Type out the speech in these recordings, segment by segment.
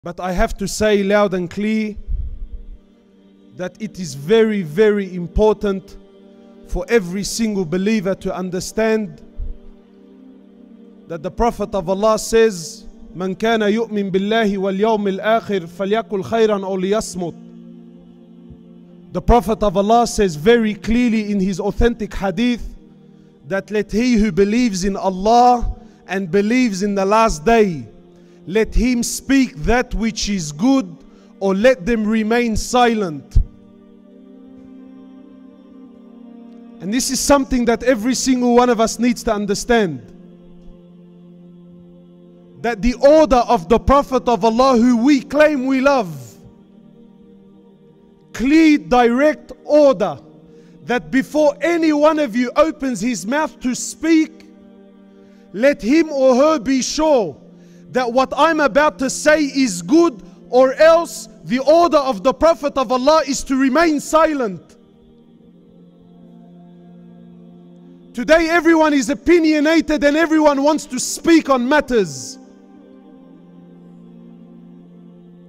But I have to say loud and clear that it is very, very important for every single believer to understand that the Prophet of Allah says, "Man kana yu'min billahi wal yawmil akhir falyakul khayran aw liyasmut." The Prophet of Allah says very clearly in his authentic hadith that let he who believes in Allah and believes in the last day, let him speak that which is good, or let them remain silent. And this is something that every single one of us needs to understand. That the order of the Prophet of Allah who we claim we love, clear, direct order, that before any one of you opens his mouth to speak, let him or her be sure that what I'm about to say is good, or else the order of the Prophet of Allah is to remain silent. Today everyone is opinionated and everyone wants to speak on matters.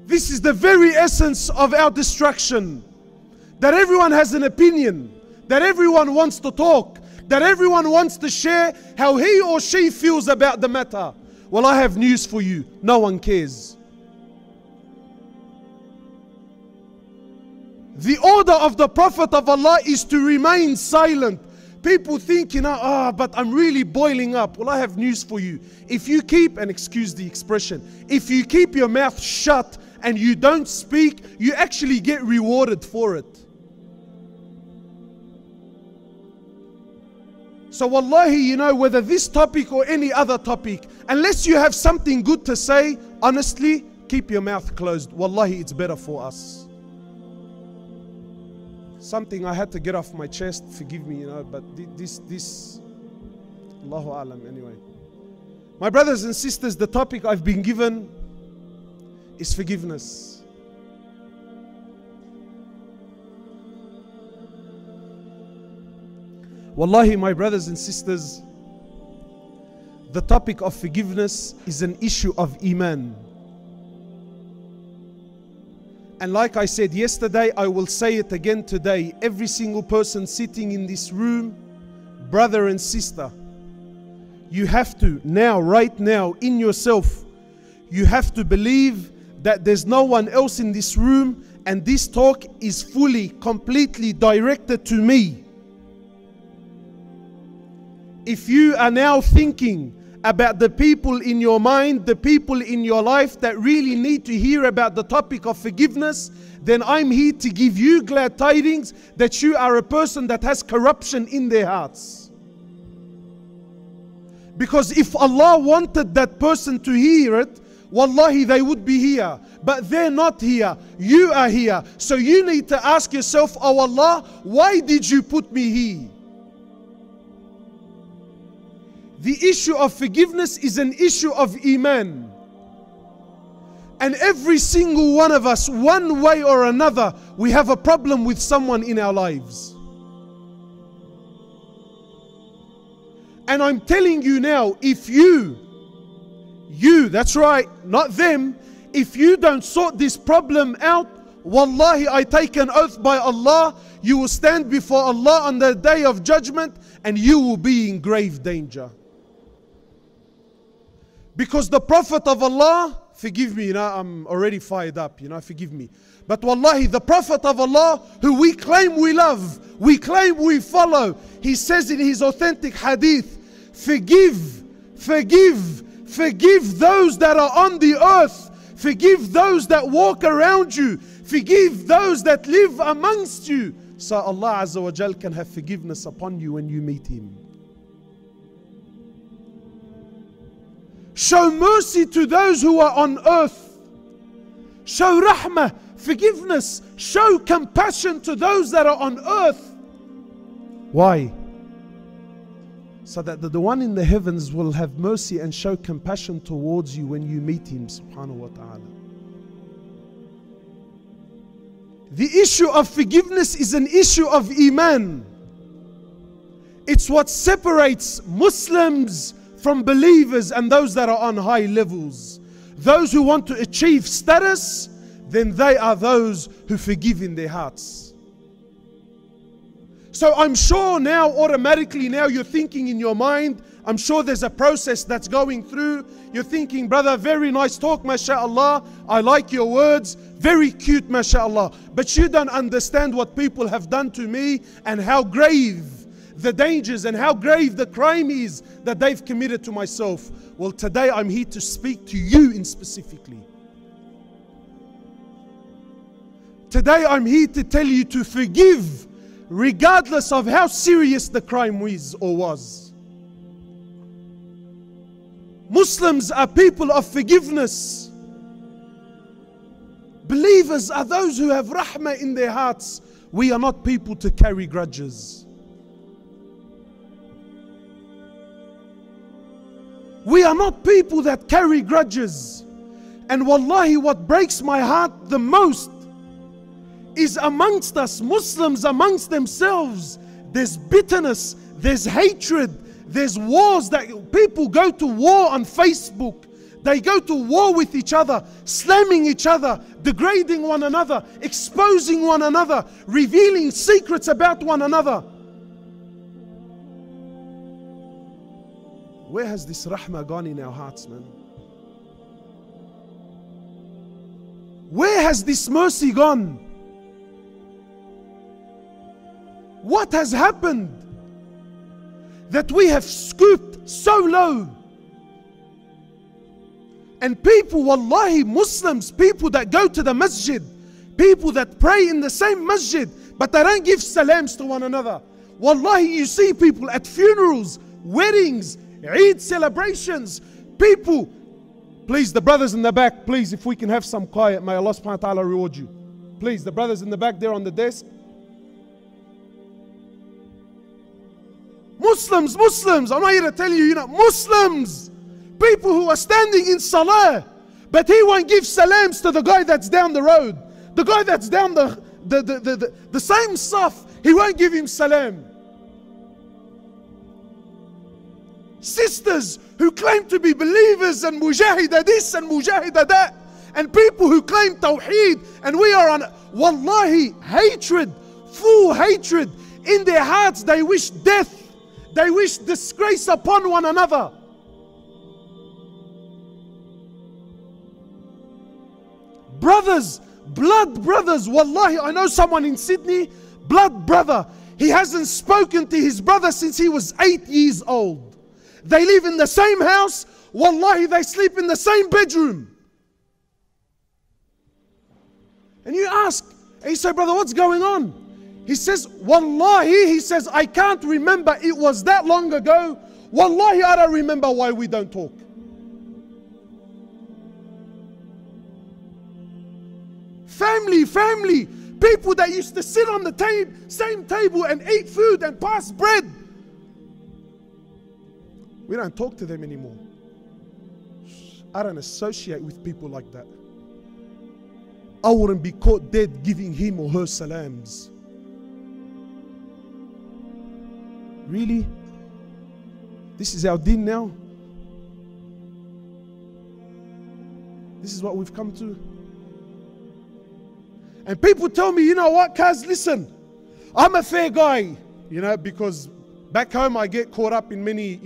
This is the very essence of our destruction. That everyone has an opinion, that everyone wants to talk, that everyone wants to share how he or she feels about the matter. Well, I have news for you. No one cares. The order of the Prophet of Allah is to remain silent. People think, but I'm really boiling up. Well, I have news for you. If you keep, and excuse the expression, if you keep your mouth shut and you don't speak, you actually get rewarded for it. So wallahi, whether this topic or any other topic, unless you have something good to say, honestly, keep your mouth closed. Wallahi, it's better for us. Something I had to get off my chest, forgive me, but this, Allahu Alam, anyway. My brothers and sisters, the topic I've been given is forgiveness. Wallahi, my brothers and sisters, the topic of forgiveness is an issue of Iman. And like I said yesterday, I will say it again today. Every single person sitting in this room, brother and sister, you have to now, right now, in yourself, you have to believe that there's no one else in this room, and this talk is fully, completely directed to me. If you are now thinking about the people in your mind, the people in your life that really need to hear about the topic of forgiveness, then I'm here to give you glad tidings that you are a person that has corruption in their hearts. Because if Allah wanted that person to hear it, wallahi, they would be here. But they're not here. You are here. So you need to ask yourself, oh Allah, why did you put me here? The issue of forgiveness is an issue of Iman. And every single one of us, one way or another, we have a problem with someone in our lives. And I'm telling you now, if you, that's right, not them, if you don't sort this problem out, wallahi, I take an oath by Allah, you will stand before Allah on the day of judgment and you will be in grave danger. Because the Prophet of Allah, forgive me, I'm already fired up, forgive me. But wallahi, the Prophet of Allah, who we claim we love, we claim we follow, he says in his authentic hadith, forgive those that are on the earth, forgive those that walk around you, forgive those that live amongst you, so Allah Azza wa Jal can have forgiveness upon you when you meet Him. Show mercy to those who are on earth. Show rahmah, forgiveness. Show compassion to those that are on earth. Why? So that the one in the heavens will have mercy and show compassion towards you when you meet Him, subhanahu wa ta'ala. The issue of forgiveness is an issue of Iman. It's what separates Muslims from believers and those that are on high levels. those who want to achieve status, then they are those who forgive in their hearts. So I'm sure now, automatically now you're thinking in your mind, I'm sure there's a process that's going through. You're thinking, brother, very nice talk, mashallah. I like your words. Very cute, mashallah. But you don't understand what people have done to me and how grave the dangers and how grave the crime is that they've committed to myself. Well, today I'm here to speak to you in specifically. Today I'm here to tell you to forgive regardless of how serious the crime is or was. Muslims are people of forgiveness. Believers are those who have rahmah in their hearts. We are not people to carry grudges. We are not people that carry grudges. And wallahi, what breaks my heart the most is amongst us, Muslims amongst themselves, there's bitterness, there's hatred, there's wars. That people go to war on Facebook. They go to war with each other, slamming each other, degrading one another, exposing one another, revealing secrets about one another. Where has this rahmah gone in our hearts, man? Where has this mercy gone? What has happened that we have scooped so low? And people, wallahi, Muslims, people that go to the masjid, people that pray in the same masjid, but they don't give salams to one another. Wallahi, you see people at funerals, weddings, Eid celebrations, people. Please, the brothers in the back, please, if we can have some quiet, may Allah subhanahu wa ta'ala reward you. Please, the brothers in the back there on the desk. Muslims, I'm not here to tell you, Muslims, people who are standing in salah, but he won't give salams to the guy that's down the road. The guy that's down the same saf, he won't give him salam. Sisters who claim to be believers and mujahida this and mujahida that, and people who claim tawheed, and we are on, wallahi, hatred, full hatred. In their hearts they wish death. They wish disgrace upon one another. Brothers, blood brothers, wallahi, I know someone in Sydney, blood brother. He hasn't spoken to his brother since he was 8 years old. They live in the same house, wallahi, they sleep in the same bedroom. And you ask, and you say, brother, what's going on? He says, wallahi, he says, I can't remember, it was that long ago. Wallahi, I don't remember why we don't talk. Family, people that used to sit on the same table and eat food and pass bread. We don't talk to them anymore. I don't associate with people like that. I wouldn't be caught dead giving him or her salams. Really? This is our deen now? This is what we've come to? And people tell me, you know what, Kaz, listen, I'm a fair guy, because back home I get caught up in many,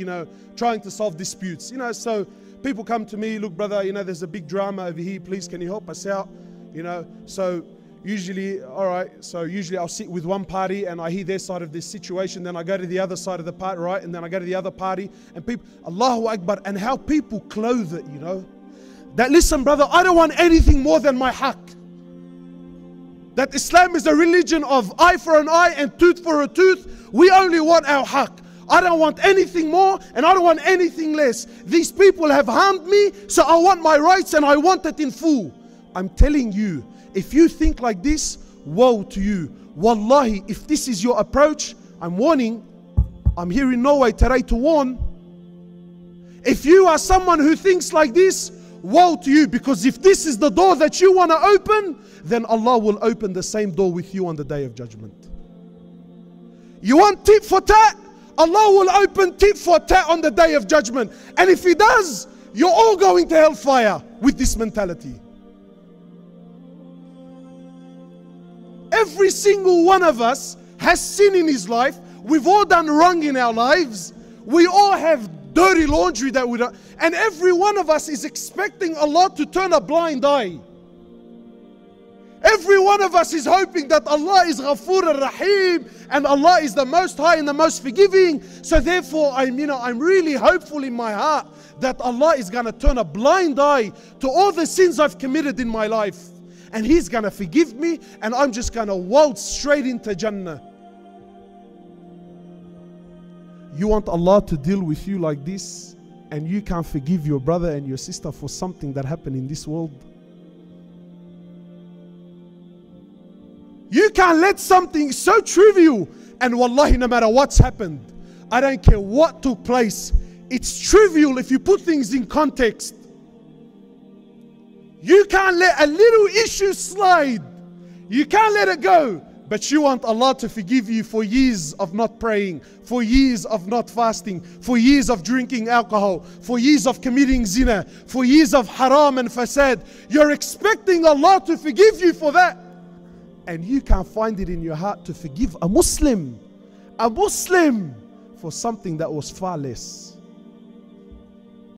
trying to solve disputes. So people come to me, look, brother, there's a big drama over here, please, can you help us out? So usually, I'll sit with one party and I hear their side of this situation, then I go to the other side of the party, right? And then I go to the other party, and people, Allahu Akbar, and how people clothe it, That, listen, brother, I don't want anything more than my haqq. That Islam is a religion of eye for an eye and tooth for a tooth. We only want our haqq. I don't want anything more and I don't want anything less. These people have harmed me, so I want my rights and I want it in full. I'm telling you, if you think like this, woe to you. Wallahi, if this is your approach, I'm warning. I'm here in Norway today to warn. If you are someone who thinks like this, woe to you, because if this is the door that you want to open, then Allah will open the same door with you on the day of judgment. You want tit for tat? Allah will open tit for tat on the day of judgment. And if He does, You're all going to hellfire with this mentality. Every single one of us has sin in his life. We've all done wrong in our lives. We all have dirty laundry that we don't. And every one of us is expecting Allah to turn a blind eye. Every one of us is hoping that Allah is Ghafoor al-Rahim and Allah is the Most High and the Most Forgiving. So therefore, I'm really hopeful in my heart that Allah is going to turn a blind eye to all the sins I've committed in my life. And He's going to forgive me and I'm just going to waltz straight into Jannah. You want Allah to deal with you like this and you can't forgive your brother and your sister for something that happened in this world? You can't let something so trivial, and wallahi, no matter what's happened, I don't care what took place, it's trivial if you put things in context. You can't let a little issue slide. You can't let it go. But you want Allah to forgive you for years of not praying, for years of not fasting, for years of drinking alcohol, for years of committing zina, for years of haram and fasad. You're expecting Allah to forgive you for that. And you can't find it in your heart to forgive a Muslim for something that was far less.